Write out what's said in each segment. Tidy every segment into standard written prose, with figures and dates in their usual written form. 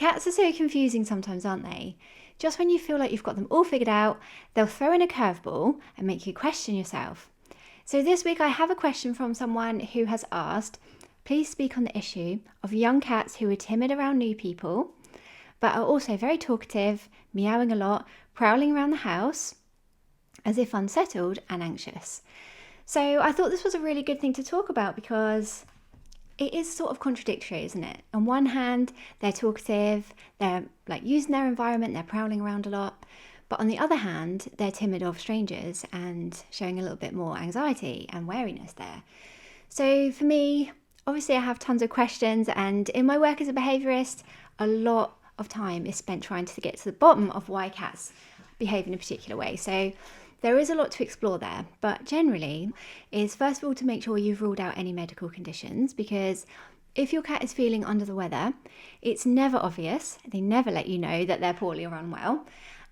Cats are so confusing sometimes, aren't they? Just when you feel like you've got them all figured out, they'll throw in a curveball and make you question yourself. So this week I have a question from someone who has asked, please speak on the issue of young cats who are timid around new people, but are also very talkative, meowing a lot, prowling around the house, as if unsettled and anxious. So I thought this was a really good thing to talk about because it is sort of contradictory, isn't it? On one hand, they're talkative, they're like using their environment, they're prowling around a lot. But on the other hand, they're timid of strangers and showing a little bit more anxiety and wariness there. So for me, obviously I have tons of questions, and in my work as a behaviourist, a lot of time is spent trying to get to the bottom of why cats behave in a particular way. So there is a lot to explore there, but generally is first of all to make sure you've ruled out any medical conditions, because if your cat is feeling under the weather, it's never obvious. They never let you know that they're poorly or unwell,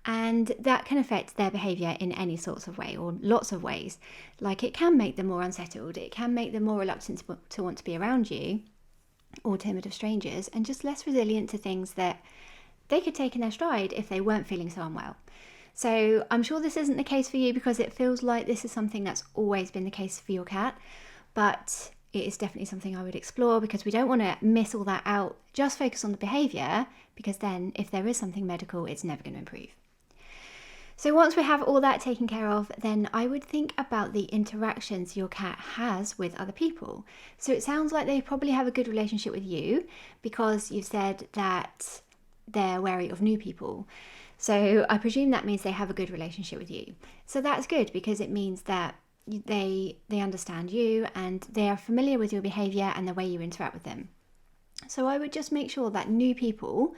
and that can affect their behaviour in any sorts of way or lots of ways. Like it can make them more unsettled, it can make them more reluctant to want to be around you or timid of strangers, and just less resilient to things that they could take in their stride if they weren't feeling so unwell. So I'm sure this isn't the case for you because it feels like this is something that's always been the case for your cat, but it is definitely something I would explore because we don't want to miss all that out, just focus on the behaviour, because then if there is something medical, it's never going to improve. So once we have all that taken care of, then I would think about the interactions your cat has with other people. So it sounds like they probably have a good relationship with you because you've said that they're wary of new people. So I presume that means they have a good relationship with you. So that's good because it means that they understand you and they are familiar with your behaviour and the way you interact with them. So I would just make sure that new people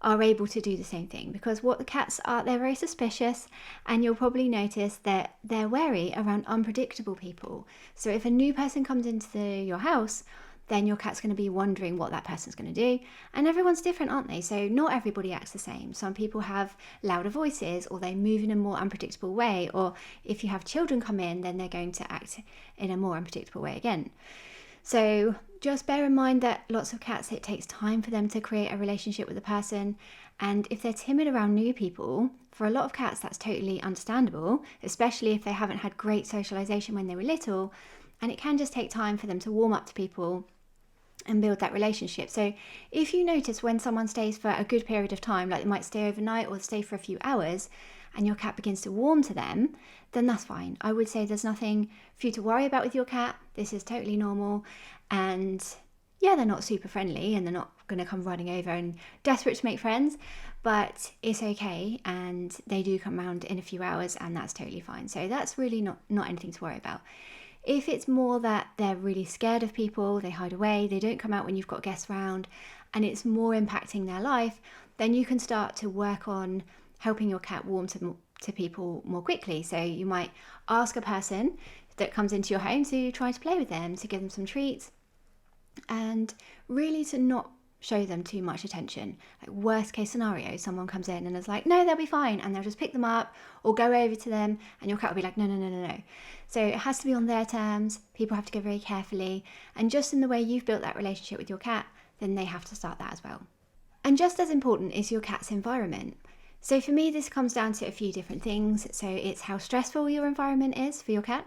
are able to do the same thing, because what the cats are, they're very suspicious, and you'll probably notice that they're wary around unpredictable people. So if a new person comes into your house, then your cat's going to be wondering what that person's going to do. And everyone's different, aren't they? So not everybody acts the same. Some people have louder voices, or they move in a more unpredictable way. Or if you have children come in, then they're going to act in a more unpredictable way again. So just bear in mind that lots of cats, it takes time for them to create a relationship with a person. And if they're timid around new people, for a lot of cats, that's totally understandable, especially if they haven't had great socialization when they were little. And it can just take time for them to warm up to people and build that relationship. So if you notice when someone stays for a good period of time, like they might stay overnight or stay for a few hours, and your cat begins to warm to them, then that's fine. I would say there's nothing for you to worry about with your cat. This is totally normal. And yeah, they're not super friendly and they're not going to come running over and desperate to make friends, but it's okay. And they do come around in a few hours, and that's totally fine. So that's really not anything to worry about. If it's more that they're really scared of people, they hide away, they don't come out when you've got guests around, and it's more impacting their life, then you can start to work on helping your cat warm to people more quickly. So you might ask a person that comes into your home to try to play with them, to give them some treats, and really to not show them too much attention. Like worst case scenario, someone comes in and is like, no, they'll be fine, and they'll just pick them up or go over to them, and your cat will be like, no. So it has to be on their terms. People have to go very carefully, and just in the way you've built that relationship with your cat, then they have to start that as well. And just as important is your cat's environment. So for me, this comes down to a few different things. So it's how stressful your environment is for your cat,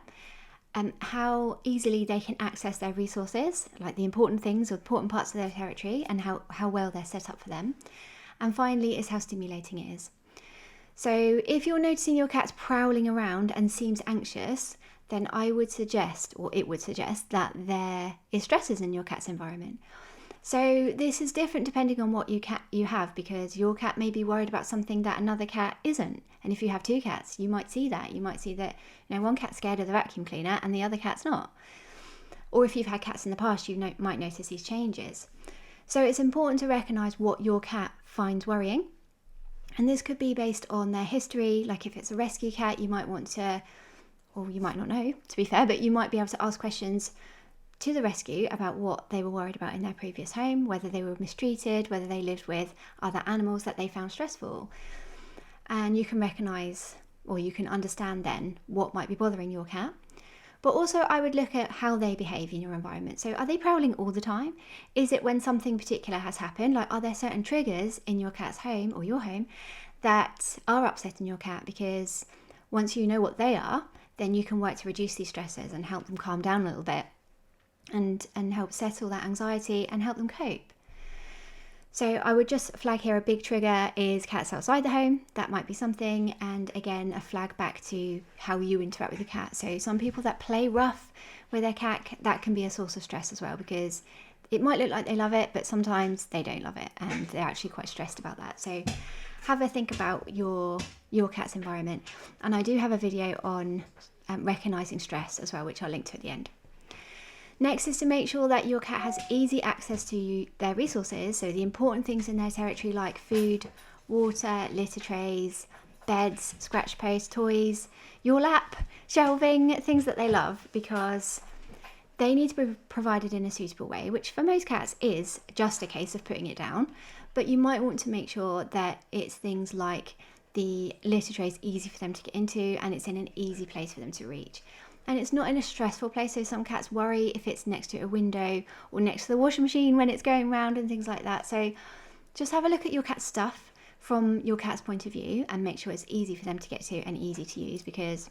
how easily they can access their resources, like the important things or important parts of their territory, and how well they're set up for them. And finally is how stimulating it is. So if you're noticing your cat's prowling around and seems anxious, then I would suggest, or it would suggest, that there is stresses in your cat's environment. So this is different depending on what you have, because your cat may be worried about something that another cat isn't. And if you have two cats, you might see that. You might see that, one cat's scared of the vacuum cleaner and the other cat's not. Or if you've had cats in the past, you might notice these changes. So it's important to recognise what your cat finds worrying. And this could be based on their history. Like if it's a rescue cat, you might want to, or you might not know, to be fair, but you might be able to ask questions to the rescue about what they were worried about in their previous home, whether they were mistreated, whether they lived with other animals that they found stressful. And you can recognise, or you can understand then what might be bothering your cat. But also I would look at how they behave in your environment. So are they prowling all the time? Is it when something particular has happened? Like, are there certain triggers in your cat's home or your home that are upsetting your cat? Because once you know what they are, then you can work to reduce these stresses and help them calm down a little bit and help settle that anxiety and help them cope. So I would just flag here a big trigger is cats outside the home. That might be something. And again, a flag back to how you interact with your cat. So some people that play rough with their cat, that can be a source of stress as well, because it might look like they love it, but sometimes they don't love it and they're actually quite stressed about that. So have a think about your cat's environment. And I do have a video on recognizing stress as well, which I'll link to at the end. Next is to make sure that your cat has easy access to their resources, so the important things in their territory like food, water, litter trays, beds, scratch posts, toys, your lap, shelving, things that they love, because they need to be provided in a suitable way, which for most cats is just a case of putting it down. But you might want to make sure that it's things like the litter tray is easy for them to get into and it's in an easy place for them to reach. And it's not in a stressful place. So some cats worry if it's next to a window or next to the washing machine when it's going round and things like that. So just have a look at your cat's stuff from your cat's point of view and make sure it's easy for them to get to and easy to use, because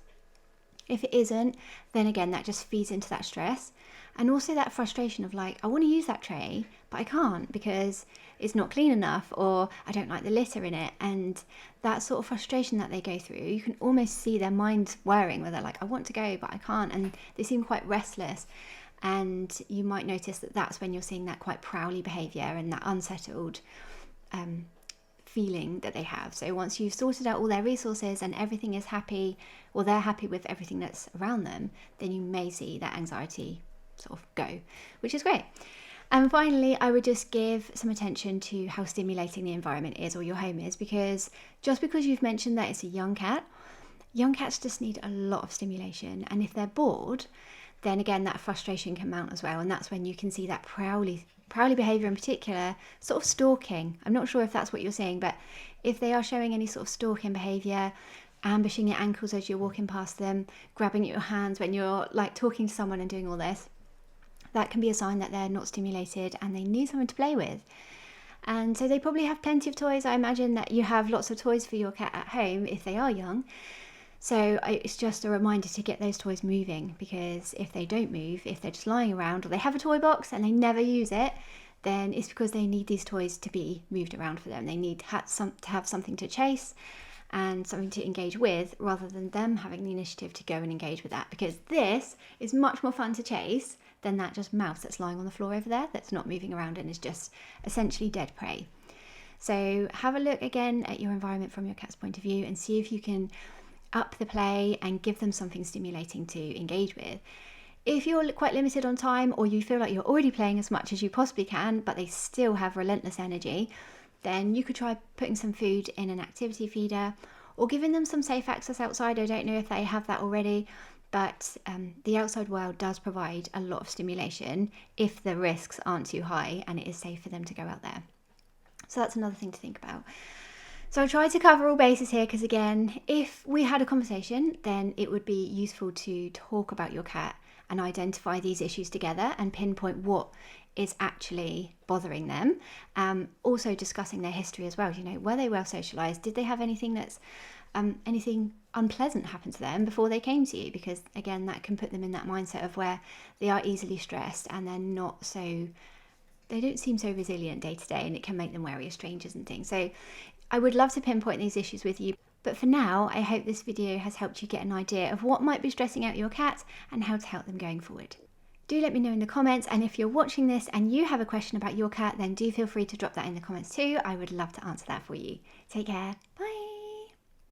if it isn't, then again, that just feeds into that stress. And also that frustration of like, I want to use that tray, but I can't because it's not clean enough, or I don't like the litter in it. And that sort of frustration that they go through, you can almost see their minds whirring where they're like, I want to go, but I can't. And they seem quite restless. And you might notice that that's when you're seeing that quite prowly behaviour and that unsettled feeling that they have. So once you've sorted out all their resources and everything is happy, or they're happy with everything that's around them, then you may see that anxiety sort of go, which is great. And finally, I would just give some attention to how stimulating the environment is or your home is, because just because you've mentioned that it's a young cats just need a lot of stimulation. And if they're bored, then again, that frustration can mount as well. And that's when you can see that prowly behaviour in particular, sort of stalking. I'm not sure if that's what you're saying, but if they are showing any sort of stalking behaviour, ambushing your ankles as you're walking past them, grabbing at your hands when you're like talking to someone and doing all this, that can be a sign that they're not stimulated and they need something to play with. And so they probably have plenty of toys. I imagine that you have lots of toys for your cat at home if they are young. So it's just a reminder to get those toys moving, because if they don't move, if they're just lying around or they have a toy box and they never use it, then it's because they need these toys to be moved around for them. They need to have something to chase and something to engage with, rather than them having the initiative to go and engage with that, because this is much more fun to chase than that just mouse that's lying on the floor over there that's not moving around and is just essentially dead prey. So have a look again at your environment from your cat's point of view and see if you can up the play and give them something stimulating to engage with. If you're quite limited on time, or you feel like you're already playing as much as you possibly can but they still have relentless energy, then you could try putting some food in an activity feeder or giving them some safe access outside. I don't know if they have that already, but the outside world does provide a lot of stimulation if the risks aren't too high and it is safe for them to go out there. So that's another thing to think about. So I tried to cover all bases here, because again, if we had a conversation, then it would be useful to talk about your cat and identify these issues together and pinpoint what is actually bothering them. Also discussing their history as well. Were they well socialized? Did they have anything that's anything unpleasant happen to them before they came to you? Because again, that can put them in that mindset of where they are easily stressed and they don't seem so resilient day to day, and it can make them wary of strangers and things. So I would love to pinpoint these issues with you. But for now, I hope this video has helped you get an idea of what might be stressing out your cat and how to help them going forward. Do let me know in the comments, and if you're watching this and you have a question about your cat, then do feel free to drop that in the comments too. I would love to answer that for you. Take care. Bye.